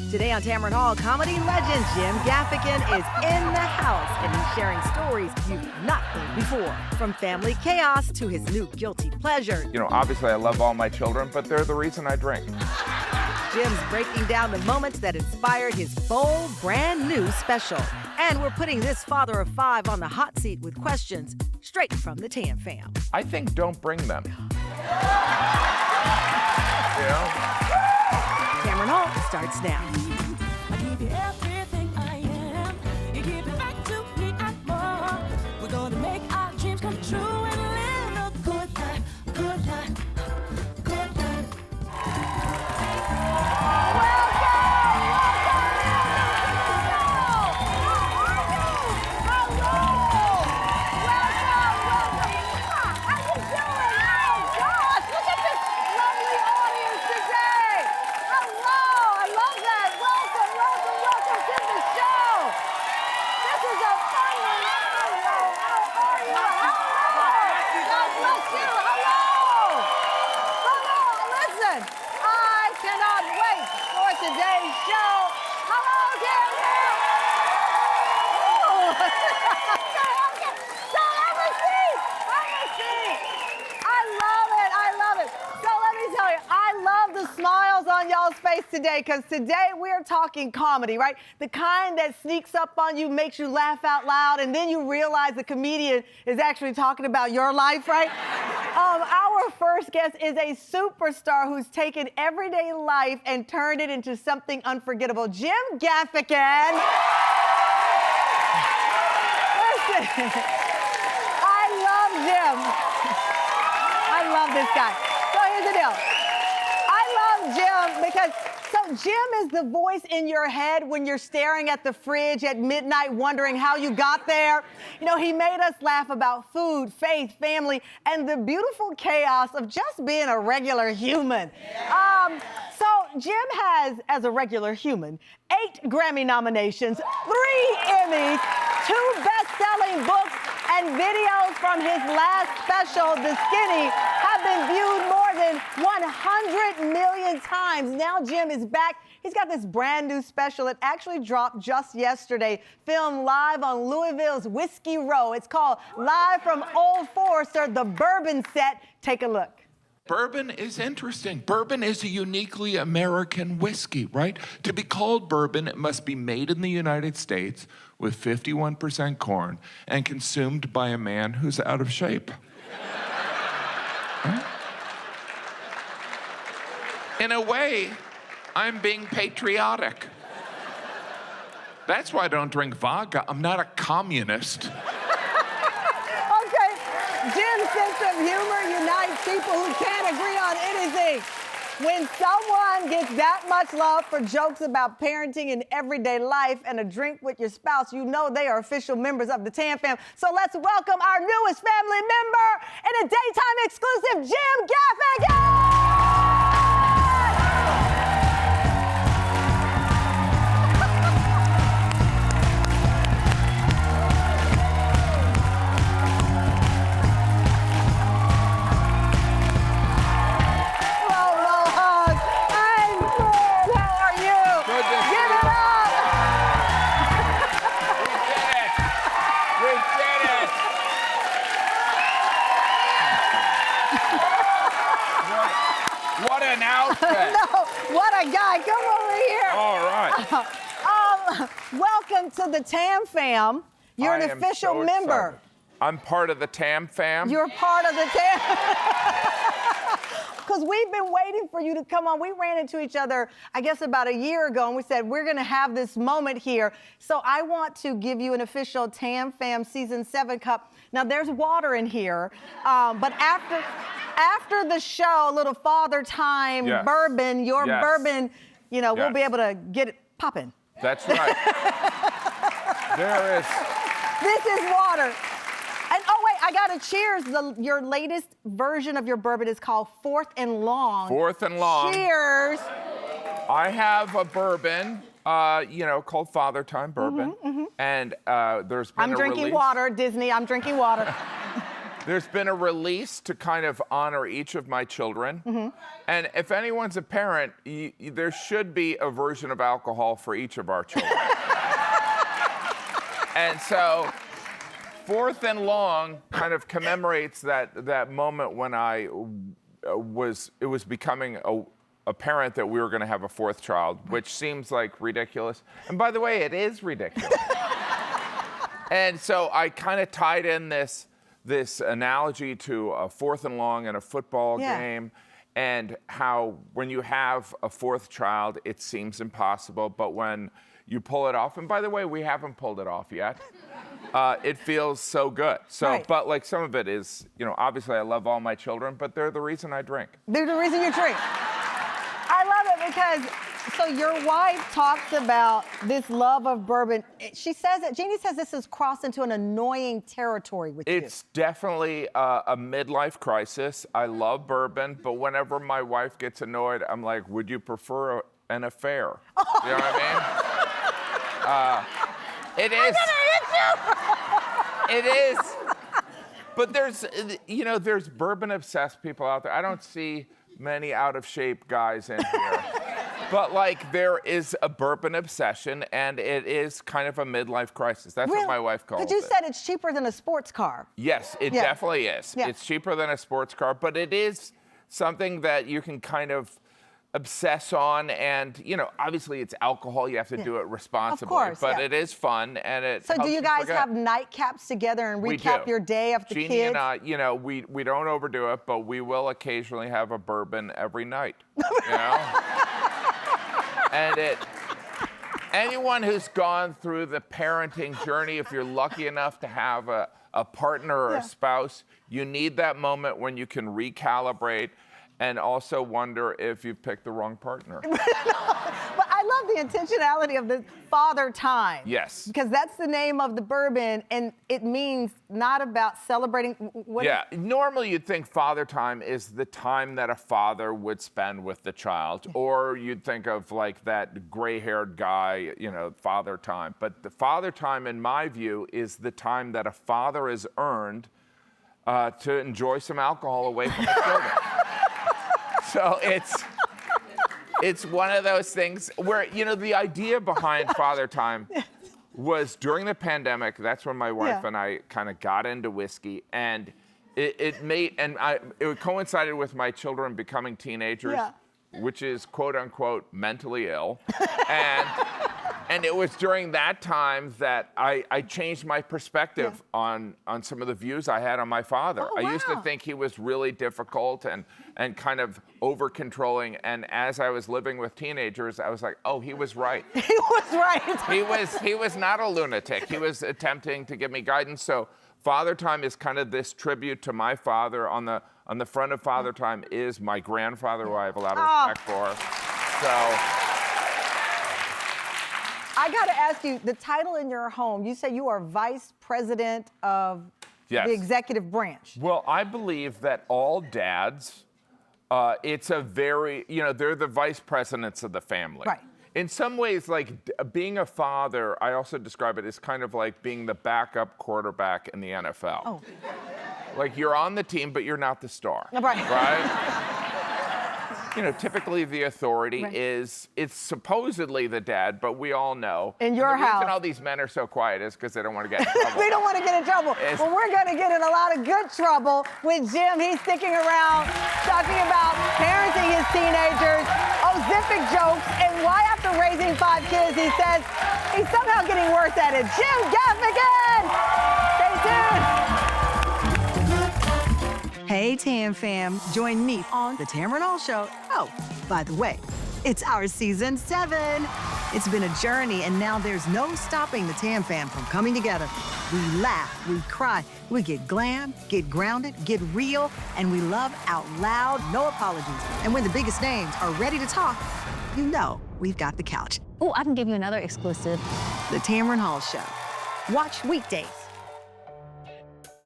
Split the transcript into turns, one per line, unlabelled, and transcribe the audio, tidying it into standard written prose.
Today on Tamron Hall, comedy legend Jim Gaffigan is in the house and he's sharing stories you've not heard before. From family chaos to his new guilty pleasure.
You know, obviously I love all my children, but they're the reason I drink.
Jim's breaking down the moments that inspired his bold, brand new special. And we're putting this father of five on the hot seat with questions straight from the Tam Fam.
I think don't bring them. You know?
Tamron Hall starts now.
I give you everything I am. You give it back to me and more. We're gonna make our dreams come true and live a good life, good life, good life.
Today's show. Hello, Daniel. So have a seat. I love it. So let me tell you, I love the smiles on y'all's face today because today we're talking comedy, right? The kind that sneaks up on you, makes you laugh out loud, and then you realize the comedian is actually talking about your life, right? Our first guest is a superstar who's taken everyday life and turned it into something unforgettable. Jim Gaffigan. Listen, I love Jim. I love this guy. So here's the deal. I love Jim because Jim is the voice in your head when you're staring at the fridge at midnight wondering how you got there. You know, he made us laugh about food, faith, family, and the beautiful chaos of just being a regular human. So Jim has, as a regular human, 8 Grammy nominations, 3 Emmys, 2 best-selling books, and videos from his last special, The Skinny, have been viewed more than 100 million times. Now Jim is back. He's got this brand new special. It actually dropped just yesterday, filmed live on Louisville's Whiskey Row. It's called Live from Old Forester, the Bourbon Set. Take a look.
Bourbon is interesting. Bourbon is a uniquely American whiskey, right? To be called bourbon, it must be made in the United States with 51% corn and consumed by a man who's out of shape. Right? In a way, I'm being patriotic. That's why I don't drink vodka. I'm not a communist.
Jim's sense of humor unites people who can't agree on anything. When someone gets that much love for jokes about parenting and everyday life and a drink with your spouse, you know they are official members of the Tam Fam. So let's welcome our newest family member and a daytime exclusive, Jim Gaffigan!
What an outfit.
No, what a guy. Come over here.
All right.
Welcome to the Tam Fam. You're an official member.
Excited. I'm part of the Tam Fam.
You're part of the Tam. Because we've been waiting for you to come on. We ran into each other, I guess, about a year ago, and we said, we're going to have this moment here. So I want to give you an official Tam Fam Season 7 cup. Now, there's water in here, but after the show, a little father time, bourbon, your bourbon, you know, we'll be able to get it popping.
That's right. There is.
This is water. And oh wait, I got a cheers. Your latest version of your bourbon is called Fourth and Long.
Fourth and Long.
Cheers.
I have a bourbon, called Father Time Bourbon. And there's been
I'm drinking water, Disney. I'm drinking water.
there's been a release to kind of honor each of my children. And if anyone's a parent, there should be a version of alcohol for each of our children. And so, Fourth and Long kind of commemorates that moment when it was becoming apparent that we were going to have a fourth child, which seems like ridiculous. And by the way, it is ridiculous. And so I kind of tied in this analogy to a Fourth and Long in a football game, and how when you have a fourth child, it seems impossible, but when you pull it off, and by the way, we haven't pulled it off yet, it feels so good. So, but like some of it is, obviously I love all my children, but they're the reason I drink.
They're the reason you drink. I love it because, so your wife talks about this love of bourbon. She says that, Jeannie says this has crossed into an annoying territory with you.
It's definitely a midlife crisis. I love bourbon, but whenever my wife gets annoyed, I'm like, would you prefer an affair? You know what I mean? It is. It is. But there's bourbon obsessed people out there. I don't see many out of shape guys in here. But like there is a bourbon obsession, and it is kind of a midlife crisis. That's what my wife calls it.
But you said it's cheaper than a sports car.
Yes, it definitely is.
Yeah.
It's cheaper than a sports car, but it is something that you can kind of obsess on, and obviously it's alcohol. You have to do it responsibly,
of course,
but it is fun, and it.
So
helps
do you guys have nightcaps together and recap your day of the
Jeannie
kids?
and I, we don't overdo it, but we will occasionally have a bourbon every night. And anyone who's gone through the parenting journey, if you're lucky enough to have a partner or a spouse, you need that moment when you can recalibrate and also wonder if you've picked the wrong partner.
But I love the intentionality of the father time.
Yes.
Because that's the name of the bourbon, and it means not about celebrating.
Normally you'd think father time is the time that a father would spend with the child, or you'd think of like that gray-haired guy, father time. But the father time, in my view, is the time that a father has earned to enjoy some alcohol away from the children. So it's one of those things where, the idea behind Father Time was during the pandemic. That's when my wife and I kind of got into whiskey, and it coincided with my children becoming teenagers, which is quote unquote mentally ill. And it was during that time that I changed my perspective on some of the views I had on my father.
Oh,
I used to think he was really difficult and kind of over-controlling. And as I was living with teenagers, I was like, oh, he was right.
He was right.
He was not a lunatic. He was attempting to give me guidance. So Father Time is kind of this tribute to my father. On the front of Father Time is my grandfather, who I have a lot of respect for. So
I got to ask you, the title in your home, you say you are vice president of the executive branch.
Well, I believe that all dads, it's a very, they're the vice presidents of the family.
Right.
In some ways, like being a father, I also describe it as kind of like being the backup quarterback in the NFL.
Oh.
Like you're on the team, but you're not the star.
Right.
Typically the authority it's supposedly the dad, but we all know.
In your house.
The reason all these men are so quiet is because they don't want to get in trouble.
We don't want to get in trouble. Well, we're going to get in a lot of good trouble with Jim. He's sticking around, talking about parenting his teenagers, Ozempic jokes, and why after raising 5 kids, he says he's somehow getting worse at it. Jim Gaffigan! Stay tuned. Hey, Tam Fam. Join me on the Tamron Hall Show. Oh, by the way, it's our season 7. It's been a journey, and now there's no stopping the Tam Fam from coming together. We laugh, we cry, we get glam, get grounded, get real, and we love out loud, no apologies. And when the biggest names are ready to talk, we've got the couch.
Oh, I can give you another exclusive.
The Tamron Hall Show. Watch weekdays